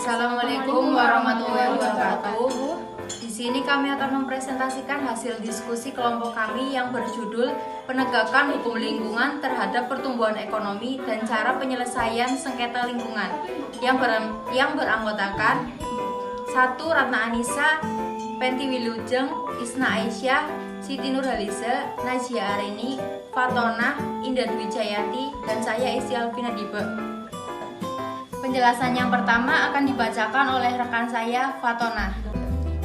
Assalamualaikum warahmatullahi wabarakatuh. Di sini kami akan mempresentasikan hasil diskusi kelompok kami yang berjudul Penegakan Hukum Lingkungan terhadap Pertumbuhan Ekonomi dan Cara Penyelesaian Sengketa Lingkungan yang beranggotakan 1. Ratna Anissa, Penti Wilujeng, Isna Aisyah, Siti Nurhaliza, Najia Arini, Fatona, Indah Dwi Jayati, dan saya Isti Alvina Dibe. Penjelasan yang pertama akan dibacakan oleh rekan saya, Fatona.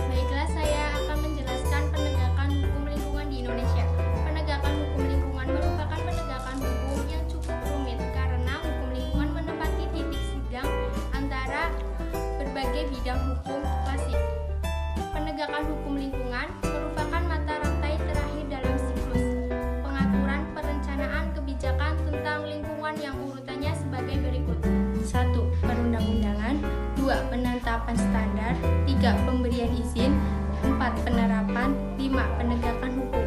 Baiklah, saya akan menjelaskan penegakan hukum lingkungan di Indonesia. Penegakan hukum lingkungan merupakan penegakan hukum yang cukup rumit karena hukum lingkungan menempati titik sidang antara berbagai bidang hukum klasik. Penegakan hukum lingkungan merupakan mata rantai terakhir dalam siklus pengaturan perencanaan kebijakan tentang lingkungan yang urutannya sebagai berikut. 1. Perundang-undangan. 2. Penetapan standar. 3. Pemberian izin. 4. Penerapan. 5. Penegakan hukum.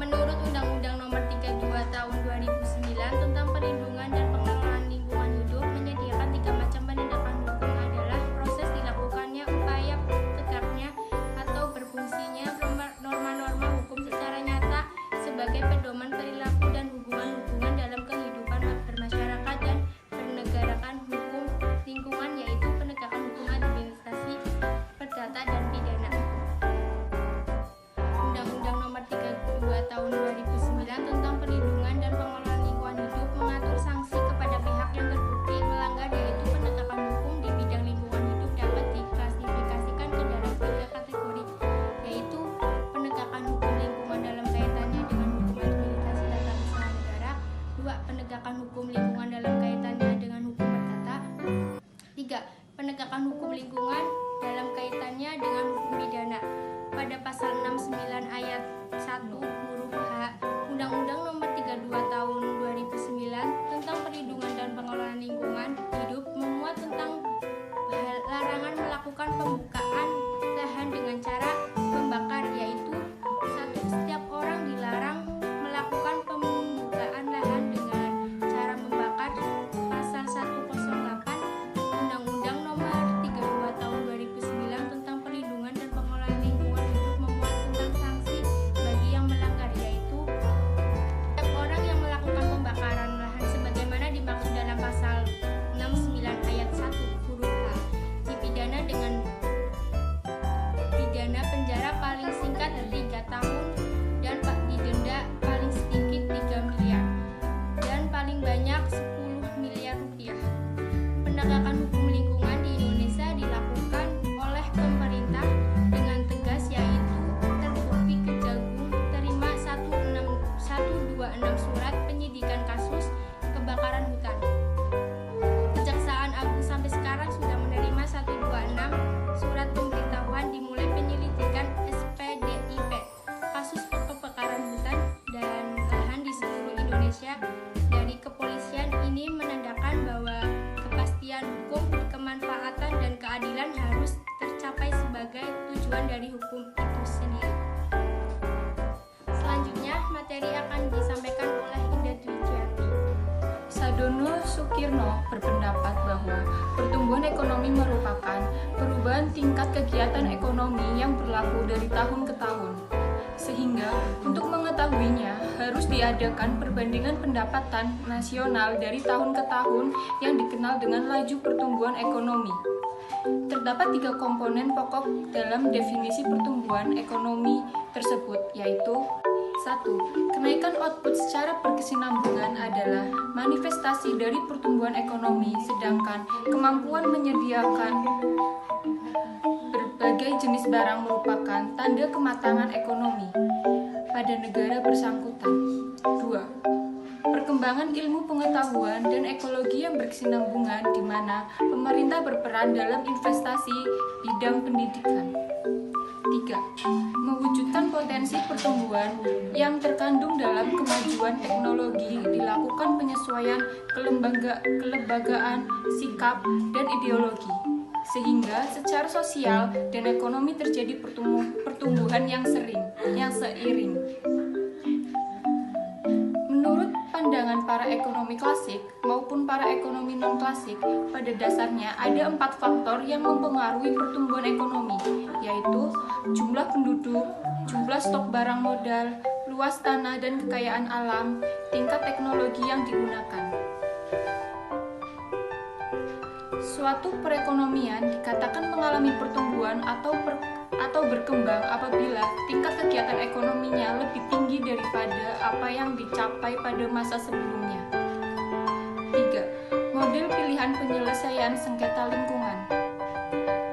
Menurut Undang-Undang Nomor 32 Tahun 2009 tentang Perlindungan dan Pengelolaan Lingkungan Hidup menyediakan 3 macam penegakan hukum adalah proses dilakukannya upaya tegaknya atau berfungsinya norma-norma hukum secara nyata sebagai pedoman perilaku dan hubungan-hubungan dalam kehidupan bermasyarakat dan bernegarakan hukum lingkungan, yaitu penegakan hukum administrasi, perdata, dan pidana. Undang-Undang Nomor 32 Tahun 2009 tentang Perlindungan dan Pengelolaan Lingkungan Hidup mengatur sanksi kepada pihak yang terbukti melanggar, yaitu penegakan hukum di bidang lingkungan hidup dapat diklasifikasikan ke dalam 3 kategori, yaitu penegakan hukum lingkungan dalam kaitannya dengan hukum administrasi tata usaha negara. 2. Penegakan hukum lingkungan dalam kaitannya dengan hukum perdata. 3. Penegakan hukum lingkungan dalam kaitannya dengan hukum pidana. Pada pasal 69 ayat 1 huruf H Undang-Undang Nomor 32 Tahun 2009 tentang Perlindungan dan Pengelolaan Lingkungan Hidup memuat tentang larangan melakukan pembukaan lahan dengan cara membakar, yaitu 1. Setiap orang dilarang melakukan pembukaan lahan dengan cara membakar. Pasal 108 Undang-Undang Nomor 32 Tahun 2009 tentang Perlindungan dan Pengelolaan Lingkungan Hidup memuat tentang sanksi bagi yang melanggar, yaitu setiap orang yang melakukan pembakaran lahan sebagaimana dimaksud dalam pasal 69 ayat 1 huruf H dipidana dengan pidana penjara paling singkat 3 tahun dan didenda paling sedikit 3 miliar dan paling banyak 10 miliar rupiah. Penegakan hukum lingkungan di Indonesia dilakukan oleh pemerintah dengan tegas, yaitu terbukti Kejagung terima 126 surat penyidikan kasus kebakaran hutan. Kejaksaan Agung sampai sekarang sudah menerima 126 surat pemberitahuan dimulai penyelidikan SPDIP kasus kebakaran hutan dan lahan di seluruh Indonesia. Dari kepolisian ini menandakan bahwa kepastian hukum, kemanfaatan, dan keadilan harus tercapai sebagai tujuan dari hukum itu sendiri. Selanjutnya, materi akan disampaikan oleh Indah Dwi Jayati. Sadono Sukirno berpendapat bahwa pertumbuhan ekonomi merupakan perubahan tingkat kegiatan ekonomi yang berlaku dari tahun ke tahun. Sehingga untuk mengetahuinya harus diadakan perbandingan pendapatan nasional dari tahun ke tahun yang dikenal dengan laju pertumbuhan ekonomi. Terdapat 3 komponen pokok dalam definisi pertumbuhan ekonomi tersebut, yaitu 1. Kenaikan output secara berkesinambungan adalah manifestasi dari pertumbuhan ekonomi, sedangkan kemampuan menyediakan berbagai jenis barang merupakan tanda kematangan ekonomi pada negara bersangkutan. 2. Perkembangan ilmu pengetahuan dan ekologi yang berkesinambungan di mana pemerintah berperan dalam investasi bidang pendidikan. 3. Mewujudkan potensi pertumbuhan yang terkandung dalam kemajuan teknologi, dilakukan penyesuaian kelembagaan, sikap, dan ideologi, sehingga secara sosial dan ekonomi terjadi pertumbuhan yang seiring. Menurut pandangan para ekonomi klasik maupun para ekonomi non-klasik, pada dasarnya ada 4 faktor yang mempengaruhi pertumbuhan ekonomi, yaitu jumlah penduduk, jumlah stok barang modal, luas tanah dan kekayaan alam, tingkat teknologi yang digunakan. Suatu perekonomian dikatakan mengalami pertumbuhan atau berkembang apabila tingkat kegiatan ekonominya lebih tinggi daripada apa yang dicapai pada masa sebelumnya. 3. Model pilihan penyelesaian sengketa lingkungan.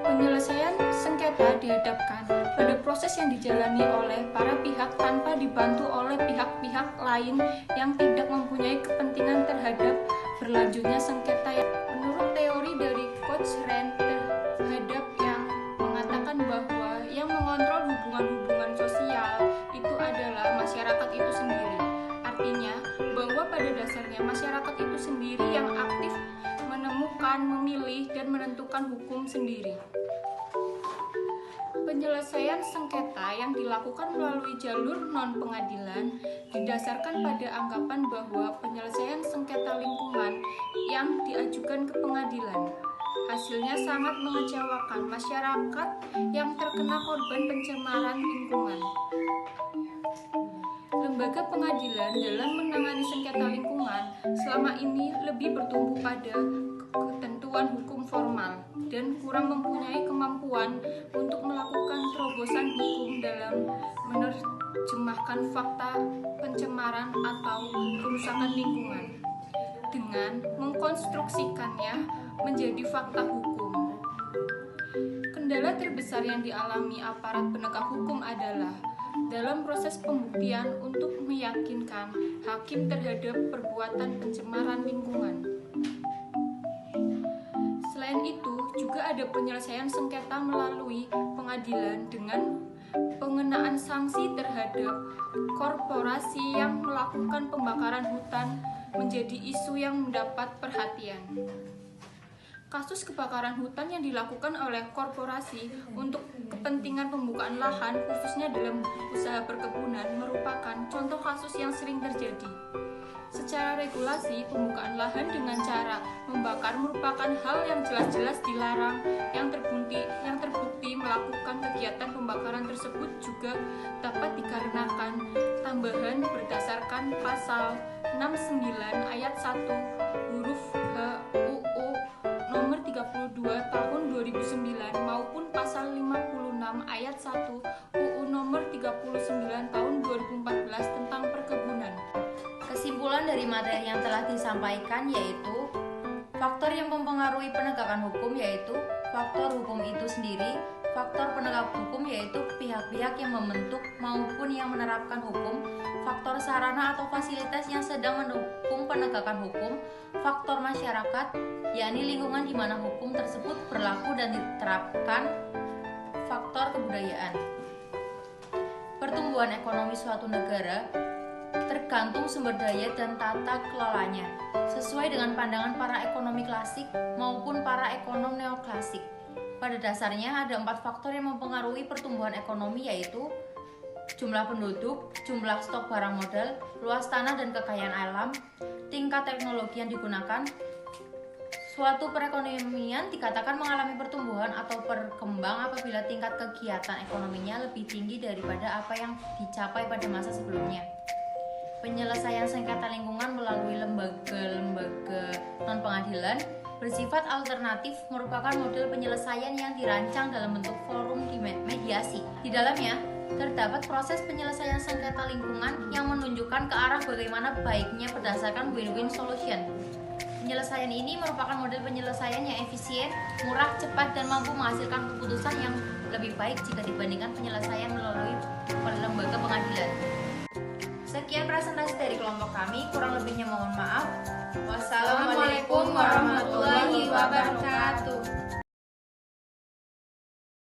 Penyelesaian sengketa dihadapkan pada proses yang dijalani oleh para pihak tanpa dibantu oleh pihak-pihak lain yang tidak mempunyai kepentingan terhadap berlanjutnya sengketa. Menurut teori dari Cochrane terhadap yang mengatakan bahwa yang mengontrol hubungan-hubungan sosial itu adalah masyarakat itu sendiri. Artinya bahwa pada dasarnya masyarakat itu sendiri yang aktif menemukan, memilih, dan menentukan hukum sendiri. Penyelesaian sengketa yang dilakukan melalui jalur non-pengadilan didasarkan pada anggapan bahwa penyelesaian sengketa lingkungan yang diajukan ke pengadilan hasilnya sangat mengecewakan masyarakat yang terkena korban pencemaran lingkungan. Lembaga pengadilan dalam menangani sengketa lingkungan selama ini lebih bertumbuh pada ketentuan hukum formal dan kurang mempunyai kemampuan untuk melakukan terobosan hukum dalam menerjemahkan fakta pencemaran atau kerusakan lingkungan dengan mengkonstruksikannya menjadi fakta hukum. Kendala terbesar yang dialami aparat penegak hukum adalah dalam proses pembuktian untuk meyakinkan hakim terhadap perbuatan pencemaran lingkungan. Selain itu, juga ada penyelesaian sengketa melalui pengadilan dengan pengenaan sanksi terhadap korporasi yang melakukan pembakaran hutan menjadi isu yang mendapat perhatian. Kasus kebakaran hutan yang dilakukan oleh korporasi untuk kepentingan pembukaan lahan, khususnya dalam usaha perkebunan, merupakan contoh kasus yang sering terjadi. Secara regulasi, pembukaan lahan dengan cara membakar merupakan hal yang jelas-jelas dilarang. Yang terbukti melakukan kegiatan pembakaran tersebut juga dapat dikarenakan tambahan berdasarkan pasal 69 ayat 1 huruf H UU nomor 32 tahun 2009 maupun pasal 56 ayat 1 UU nomor 39 tahun 2014 tentang perkebunan. Kesimpulan dari materi yang telah disampaikan yaitu faktor yang mempengaruhi penegakan hukum yaitu faktor hukum itu sendiri, faktor penegak hukum yaitu pihak-pihak yang membentuk maupun yang menerapkan hukum, faktor sarana atau fasilitas yang sedang mendukung penegakan hukum, faktor masyarakat yakni lingkungan di mana hukum tersebut berlaku dan diterapkan, faktor kebudayaan. Pertumbuhan ekonomi suatu negara tergantung sumber daya dan tata kelolanya, sesuai dengan pandangan para ekonomi klasik maupun para ekonom neoklasik. Pada dasarnya ada 4 faktor yang mempengaruhi pertumbuhan ekonomi yaitu jumlah penduduk, jumlah stok barang modal, luas tanah dan kekayaan alam, tingkat teknologi yang digunakan. Suatu perekonomian dikatakan mengalami pertumbuhan atau berkembang apabila tingkat kegiatan ekonominya lebih tinggi daripada apa yang dicapai pada masa sebelumnya. Penyelesaian sengketa lingkungan melalui lembaga-lembaga non-pengadilan bersifat alternatif merupakan model penyelesaian yang dirancang dalam bentuk forum mediasi. Di dalamnya terdapat proses penyelesaian sengketa lingkungan yang menunjukkan ke arah bagaimana baiknya berdasarkan win-win solution. Penyelesaian ini merupakan model penyelesaian yang efisien, murah, cepat, dan mampu menghasilkan keputusan yang lebih baik jika dibandingkan penyelesaian melalui lembaga pengadilan. Sekian presentasi dari kelompok kami, kurang lebihnya mohon maaf. Wassalamualaikum warahmatullahi wabarakatuh.